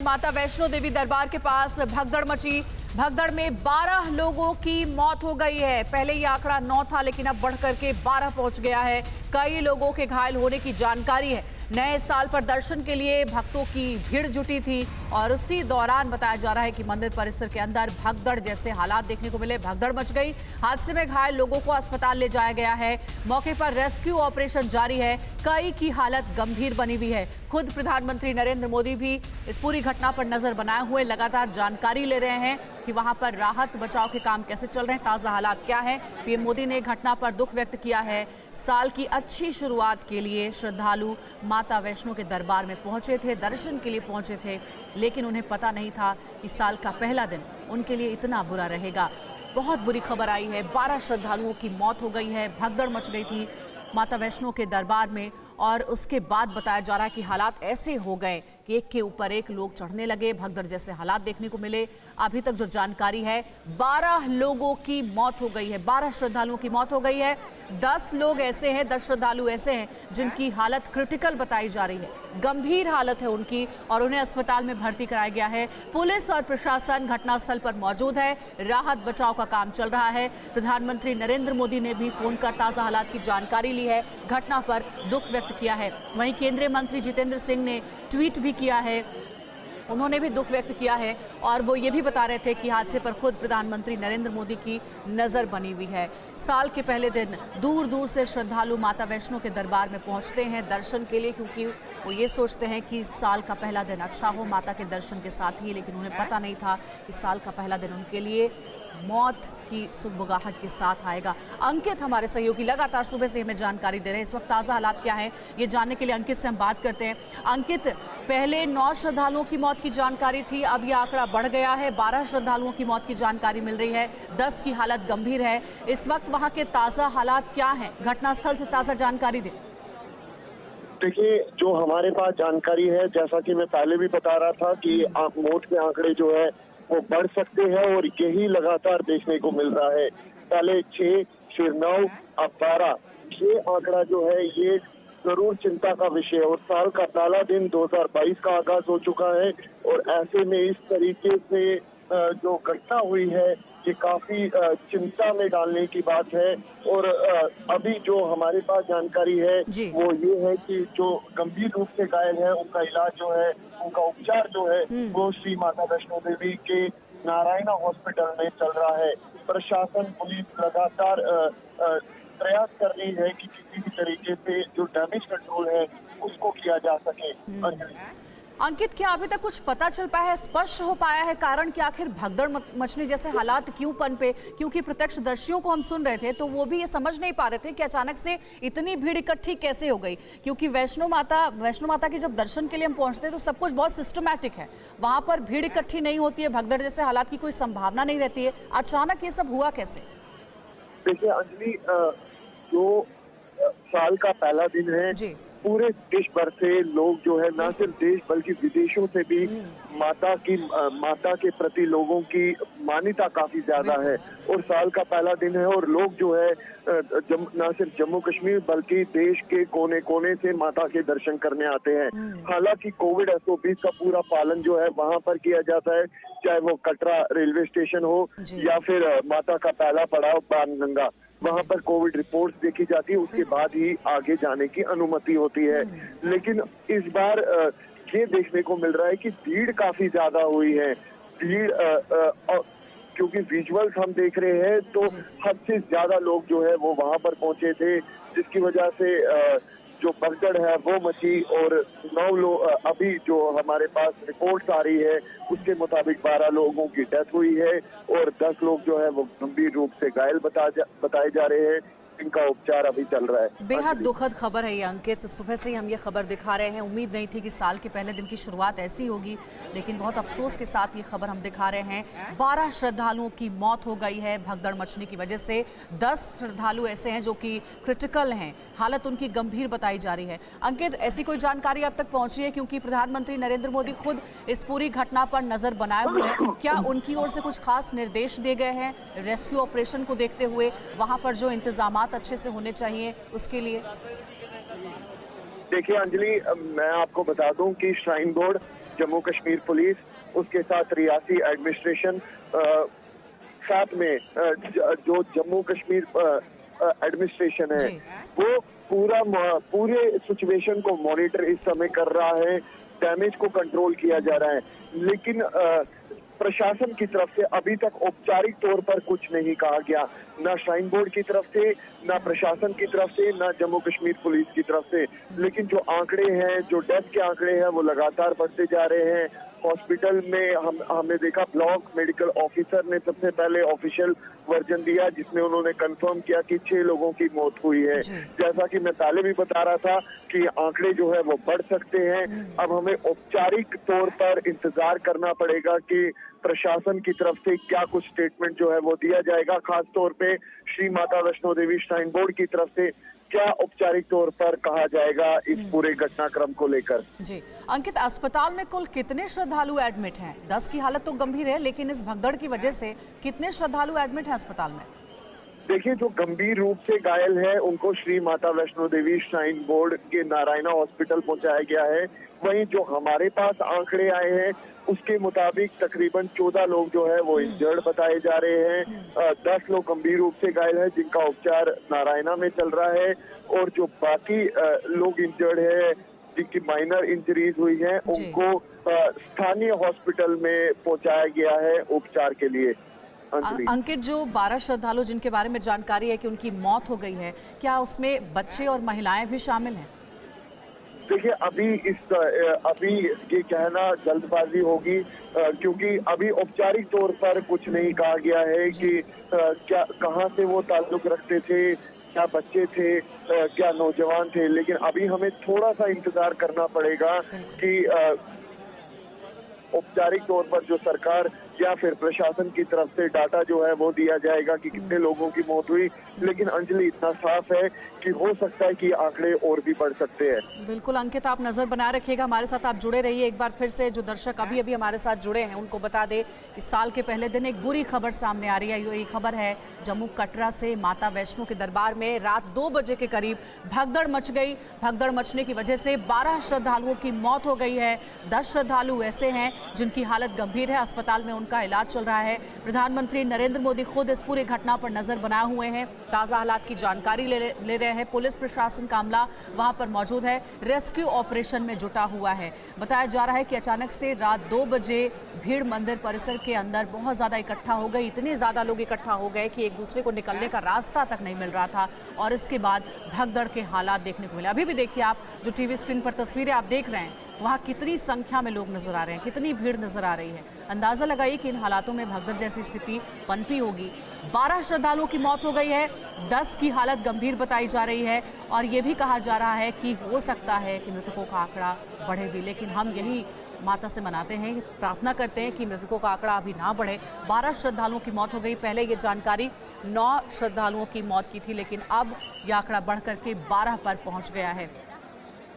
माता वैष्णो देवी दरबार के पास भगदड़ मची। भगदड़ में 12 लोगों की मौत हो गई है। पहले ये आंकड़ा 9 था, लेकिन अब बढ़ करके 12 पहुंच गया है। कई लोगों के घायल होने की जानकारी है। नए साल पर दर्शन के लिए भक्तों की भीड़ जुटी थी और उसी दौरान बताया जा रहा है कि मंदिर परिसर के अंदर भगदड़ जैसे हालात देखने को मिले। भगदड़ मच गई। हादसे में घायल लोगों को अस्पताल ले जाया गया है। मौके पर रेस्क्यू ऑपरेशन जारी है। कई की हालत गंभीर बनी हुई है। खुद प्रधानमंत्री नरेंद्र मोदी भी इस पूरी घटना पर नजर बनाए हुए लगातार जानकारी ले रहे हैं कि वहां पर राहत बचाव के काम कैसे चल रहे हैं, ताजा हालात क्या है। पीएम मोदी ने घटना पर दुख व्यक्त किया है। साल की अच्छी शुरुआत के लिए श्रद्धालु माता वैष्णो के दरबार में पहुंचे थे, दर्शन के लिए पहुंचे थे, लेकिन उन्हें पता नहीं था कि साल का पहला दिन उनके लिए इतना बुरा रहेगा। बहुत बुरी खबर आई है। 12 श्रद्धालुओं की मौत हो गई है। भगदड़ मच गई थी माता वैष्णो के दरबार में और उसके बाद बताया जा रहा है कि हालात ऐसे हो गए कि एक के ऊपर एक लोग चढ़ने लगे। भगदड़ जैसे हालात देखने को मिले। अभी तक जो जानकारी है 12 लोगों की मौत हो गई है। 12 श्रद्धालुओं की मौत हो गई है। 10 लोग ऐसे हैं, 10 श्रद्धालु ऐसे हैं जिनकी हालत क्रिटिकल बताई जा रही है, गंभीर हालत है उनकी और उन्हें अस्पताल में भर्ती कराया गया है। पुलिस और प्रशासन घटनास्थल पर मौजूद है। राहत बचाव का काम चल रहा है। प्रधानमंत्री नरेंद्र मोदी ने भी फोन कर ताजा हालात की जानकारी ली है, घटना पर दुख व्यक्त किया है। वहीं केंद्रीय मंत्री जितेंद्र सिंह ने ट्वीट भी किया है। उन्होंने भी दुख व्यक्त किया है और वो ये भी बता रहे थे कि हादसे पर खुद प्रधानमंत्री नरेंद्र मोदी की नज़र बनी हुई है। साल के पहले दिन दूर दूर से श्रद्धालु माता वैष्णो के दरबार में पहुंचते हैं दर्शन के लिए, क्योंकि वो ये सोचते हैं कि साल का पहला दिन अच्छा हो माता के दर्शन के साथ ही। लेकिन उन्हें पता नहीं था कि साल का पहला दिन उनके लिए मौत की सुगबुगाहट के साथ आएगा। अंकित हमारे सहयोगी लगातार सुबह से हमें जानकारी दे रहे हैं। इस वक्त ताज़ा हालात क्या है ये जानने के लिए अंकित से हम बात करते हैं। अंकित, पहले 9 श्रद्धालुओं की मौत की जानकारी थी, अब ये आंकड़ा बढ़ गया है। 12 श्रद्धालुओं की मौत की जानकारी मिल रही है। 10 की हालत गंभीर है। इस वक्त वहाँ के ताज़ा हालात क्या हैं? घटनास्थल से ताज़ा जानकारी दें। देखिए, जो हमारे पास जानकारी है, जैसा कि मैं पहले भी बता रहा था कि मौत के आंकड़े जो है वो बढ़ सकते हैं और यही लगातार देखने को मिल रहा है। पहले 6, फिर 9, अब 12। ये आंकड़ा जो है ये जरूर चिंता का विषय है और साल का पहला दिन 2022 का आगाज हो चुका है और ऐसे में इस तरीके से जो घटना हुई है ये काफी चिंता में डालने की बात है। और अभी जो हमारे पास जानकारी है वो ये है कि जो गंभीर रूप से घायल है उनका इलाज जो है, उनका उपचार जो है वो श्री माता वैष्णो देवी के नारायणा हॉस्पिटल में चल रहा है। प्रशासन, पुलिस लगातार प्रयास कर रही है कि किसी भी तरीके से जो डैमेज कंट्रोल है उसको किया जा सके। अंकित, क्या अभी तक कुछ पता चल पाया है, स्पष्ट हो पाया है कारण कि आखिर भगदड़ मचने जैसे हालात क्यों पनपे? क्योंकि प्रत्यक्षदर्शियों को हम सुन रहे थे तो वो भी ये समझ नहीं पा रहे थे कि अचानक से इतनी भीड़ इकट्ठी कैसे हो गई। क्योंकि वैष्णो माता के जब दर्शन के लिए हम पहुंचते हैं तो सब कुछ बहुत सिस्टमैटिक है, वहां पर भीड़ इकट्ठी नहीं होती है, भगदड़ जैसे हालात की कोई संभावना नहीं रहती है। अचानक ये सब हुआ कैसे? देखिए अंजलि, जो साल का पहला दिन है जी, पूरे देश भर से लोग जो है न सिर्फ देश बल्कि विदेशों से भी माता के प्रति लोगों की मान्यता काफी ज्यादा है और साल का पहला दिन है और लोग जो है न सिर्फ जम्मू कश्मीर बल्कि देश के कोने कोने से माता के दर्शन करने आते हैं। हालांकि कोविड SOP का पूरा पालन जो है वहां पर किया जाता है, चाहे वो कटरा रेलवे स्टेशन हो या फिर माता का पहला पड़ाव बाणगंगा, वहां पर कोविड रिपोर्ट्स देखी जाती है, उसके बाद ही आगे जाने की अनुमति होती है। लेकिन इस बार ये देखने को मिल रहा है कि भीड़ काफी ज्यादा हुई है। भीड़ क्योंकि विजुअल्स हम देख रहे हैं तो हद से ज्यादा लोग जो है वो वहां पर पहुंचे थे, जिसकी वजह से जो भगदड़ है वो मची और 9 लोग, अभी जो हमारे पास रिपोर्ट्स आ रही है उसके मुताबिक 12 लोगों की डेथ हुई है और 10 लोग जो है वो गंभीर रूप से घायल बताए जा रहे हैं, इनका उपचार अभी चल रहा है। बेहद दुखद खबर है ये अंकित। सुबह से ही हम ये खबर दिखा रहे हैं। उम्मीद नहीं थी कि साल के पहले दिन की शुरुआत ऐसी होगी, लेकिन बहुत अफसोस के साथ ये खबर हम दिखा रहे हैं। 12 श्रद्धालुओं की मौत हो गई है भगदड़ मचने की वजह से। 10 श्रद्धालु ऐसे हैं जो कि क्रिटिकल हैं, हालत उनकी गंभीर बताई जा रही है। अंकित, ऐसी कोई जानकारी अब तक पहुंची है? क्योंकि प्रधानमंत्री नरेंद्र मोदी खुद इस पूरी घटना पर नजर बनाए हुए हैं। क्या उनकी ओर से कुछ खास निर्देश दिए गए हैं रेस्क्यू ऑपरेशन को देखते हुए, वहां पर जो इंतजाम अच्छे से होने चाहिए उसके लिए? देखिए अंजलि, मैं आपको बता दूं कि shrine board Jammu Kashmir police, उसके साथ रियासी एडमिनिस्ट्रेशन, साथ में जो जम्मू कश्मीर एडमिनिस्ट्रेशन है वो पूरे सिचुएशन को मॉनिटर इस समय कर रहा है, डैमेज को कंट्रोल किया जा रहा है। लेकिन प्रशासन की तरफ से अभी तक औपचारिक तौर पर कुछ नहीं कहा गया, ना श्राइन बोर्ड की तरफ से, ना प्रशासन की तरफ से, ना जम्मू कश्मीर पुलिस की तरफ से। लेकिन जो आंकड़े हैं, जो डेथ के आंकड़े हैं, वो लगातार बढ़ते जा रहे हैं। हॉस्पिटल में हमने देखा ब्लॉक मेडिकल ऑफिसर ने सबसे पहले ऑफिशियल वर्जन दिया, जिसमें उन्होंने कंफर्म किया कि 6 लोगों की मौत हुई है। जैसा कि मैं पहले भी बता रहा था कि आंकड़े जो है वो बढ़ सकते हैं। अब हमें औपचारिक तौर पर इंतजार करना पड़ेगा कि प्रशासन की तरफ से क्या कुछ स्टेटमेंट जो है वो दिया जाएगा, खास तौर पे श्री माता वैष्णो देवी श्राइन बोर्ड की तरफ से क्या औपचारिक तौर पर कहा जाएगा इस पूरे घटनाक्रम को लेकर। जी अंकित, अस्पताल में कुल कितने श्रद्धालु एडमिट हैं? 10 की हालत तो गंभीर है, लेकिन इस भगदड़ की वजह से कितने श्रद्धालु एडमिट हैं अस्पताल में? देखिए, जो गंभीर रूप से घायल है उनको श्री माता वैष्णो देवी श्राइन बोर्ड के नारायणा हॉस्पिटल पहुंचाया गया है। वहीं जो हमारे पास आंकड़े आए हैं उसके मुताबिक तकरीबन 14 लोग जो है वो इंजर्ड बताए जा रहे हैं। 10 लोग गंभीर रूप से घायल है जिनका उपचार नारायणा में चल रहा है, और जो बाकी लोग इंजर्ड है जिनकी माइनर इंजरीज हुई है उनको स्थानीय हॉस्पिटल में पहुंचाया गया है उपचार के लिए। अंकित, जो 12 श्रद्धालु जिनके बारे में जानकारी है कि उनकी मौत हो गई है, क्या उसमें बच्चे और महिलाएं भी शामिल हैं? देखिए, अभी ये कहना जल्दबाजी होगी, क्योंकि अभी औपचारिक तौर पर कुछ नहीं कहा गया है कि क्या कहां से वो ताल्लुक रखते थे, क्या बच्चे थे, क्या नौजवान थे। लेकिन अभी हमें थोड़ा सा इंतजार करना पड़ेगा कि औपचारिक तौर पर जो सरकार या फिर प्रशासन की तरफ से डाटा जो है वो दिया जाएगा कि कितने लोगों की मौत हुई। लेकिन अंजलि, इतना साफ है कि हो सकता है कि आंकड़े और भी बढ़ सकते हैं। बिल्कुल अंकित, आप नजर बनाए रखिएगा, हमारे साथ आप जुड़े रहिए। एक बार फिर से जो दर्शक अभी अभी हमारे साथ जुड़े हैं उनको बता दें कि साल के पहले दिन एक बुरी खबर सामने आ रही है। ये खबर है जम्मू कटरा से। माता वैष्णो के दरबार में रात 2 बजे के करीब भगदड़ मच गई। भगदड़ मचने की वजह से 12 श्रद्धालुओं की मौत हो गई है। 10 श्रद्धालु ऐसे हैं जिनकी हालत गंभीर है, अस्पताल में उनका इलाज चल रहा है। प्रधानमंत्री नरेंद्र मोदी खुद इस पूरी घटना पर नजर बनाए हुए हैं, ताजा हालात की जानकारी ले रहे हैं। पुलिस प्रशासन का अमला वहां पर मौजूद है, रेस्क्यू ऑपरेशन में जुटा हुआ है। बताया जा रहा है कि अचानक से रात 2 बजे भीड़ मंदिर परिसर के अंदर बहुत ज्यादा इकट्ठा हो गई। इतने ज्यादा लोग इकट्ठा हो गए कि एक दूसरे को निकलने का रास्ता तक नहीं मिल रहा था, और इसके बाद भगदड़ के हालात देखने को मिले। अभी भी देखिए, आप जो टीवी स्क्रीन पर तस्वीरें आप देख रहे हैं, वहाँ कितनी संख्या में लोग नजर आ रहे हैं, कितनी भीड़ नजर आ रही है। अंदाजा लगाइए कि इन हालातों में भगदड़ जैसी स्थिति पनपी होगी। 12 श्रद्धालुओं की मौत हो गई है, 10 की हालत गंभीर बताई जा रही है, और ये भी कहा जा रहा है कि हो सकता है कि मृतकों का आंकड़ा बढ़े भी। लेकिन हम यही माता से मनाते हैं, प्रार्थना करते हैं कि मृतकों का आंकड़ा अभी ना बढ़े। 12 श्रद्धालुओं की मौत हो गई। पहले ये जानकारी 9 श्रद्धालुओं की मौत की थी, लेकिन अब यह आंकड़ा बढ़ करके 12 पर पहुंच गया है।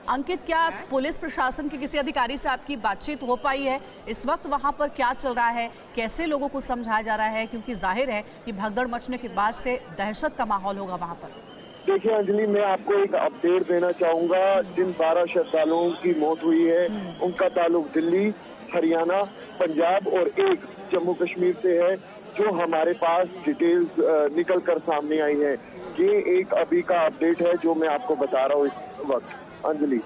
अंकित, क्या पुलिस प्रशासन के किसी अधिकारी से आपकी बातचीत हो पाई है? इस वक्त वहां पर क्या चल रहा है, कैसे लोगों को समझाया जा रहा है? क्योंकि जाहिर है कि भगदड़ मचने के बाद से दहशत का माहौल होगा वहां पर। देखिए अंजलि, मैं आपको एक अपडेट देना चाहूंगा। जिन 12 श्रद्धालुओं की मौत हुई है उनका ताल्लुक दिल्ली, हरियाणा, पंजाब और एक जम्मू कश्मीर से है। जो हमारे पास डिटेल्स निकल कर सामने आई है, ये एक अभी का अपडेट है जो मैं आपको बता रहा हूँ इस वक्त। अंजलि,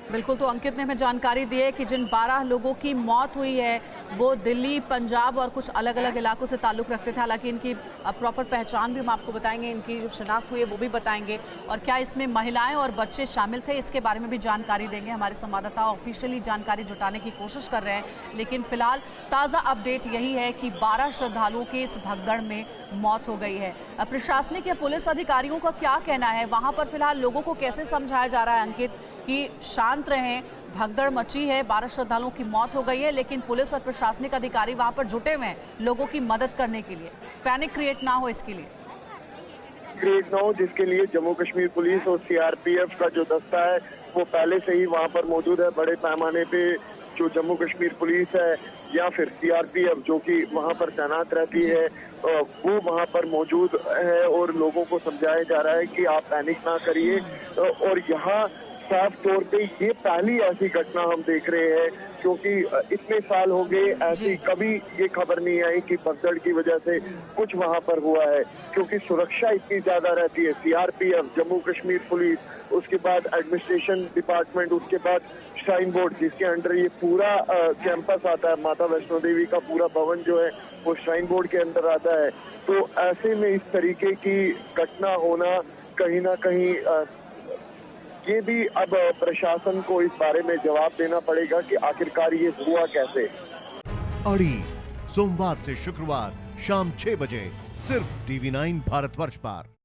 बिल्कुल, तो अंकित ने हमें जानकारी दी है कि जिन 12 लोगों की मौत हुई है वो दिल्ली, पंजाब और कुछ अलग अलग इलाकों से ताल्लुक़ रखते थे। हालांकि इनकी प्रॉपर पहचान भी हम आपको बताएंगे, इनकी जो शिनाख्त हुई है वो भी बताएंगे, और क्या इसमें महिलाएं और बच्चे शामिल थे इसके बारे में भी जानकारी देंगे। हमारे संवाददाता ऑफिशियली जानकारी जुटाने की कोशिश कर रहे हैं, लेकिन फिलहाल ताज़ा अपडेट यही है कि 12 श्रद्धालुओं की इस भगदड़ में मौत हो गई है। प्रशासनिक या पुलिस अधिकारियों का क्या कहना है? वहाँ पर फिलहाल लोगों को कैसे समझाया जा रहा है अंकित कि शांत रहें, भगदड़ मची है, 12 श्रद्धालुओं की मौत हो गई है, लेकिन पुलिस और प्रशासनिक अधिकारी वहां पर जुटे हुए हैं लोगों की मदद करने के लिए, पैनिक क्रिएट ना हो इसके लिए? क्रिएट ना हो, जिसके लिए जम्मू कश्मीर पुलिस और सीआरपीएफ का जो दस्ता है वो पहले से ही वहां पर मौजूद है। बड़े पैमाने पे जो जम्मू कश्मीर पुलिस है या फिर सीआरपीएफ जो कि वहां पर तैनात रहती है वो वहां पर मौजूद है, और लोगों को समझाया जा रहा है कि आप पैनिक ना करिए। और यहाँ साफ तौर पे ये पहली ऐसी घटना हम देख रहे हैं क्योंकि इतने साल हो गए ऐसी कभी ये खबर नहीं आई कि भगदड़ की वजह से कुछ वहां पर हुआ है, क्योंकि सुरक्षा इतनी ज्यादा रहती है। सीआरपीएफ, जम्मू कश्मीर पुलिस, उसके बाद एडमिनिस्ट्रेशन डिपार्टमेंट, उसके बाद श्राइन बोर्ड जिसके अंडर ये पूरा कैंपस आता है, माता वैष्णो देवी का पूरा भवन जो है वो श्राइन बोर्ड के अंदर आता है। तो ऐसे में इस तरीके की घटना होना कहीं ना कहीं ये भी अब प्रशासन को इस बारे में जवाब देना पड़ेगा कि आखिरकार ये हुआ कैसे। अड़ी सोमवार से शुक्रवार शाम 6 बजे सिर्फ TV9 भारतवर्ष पर।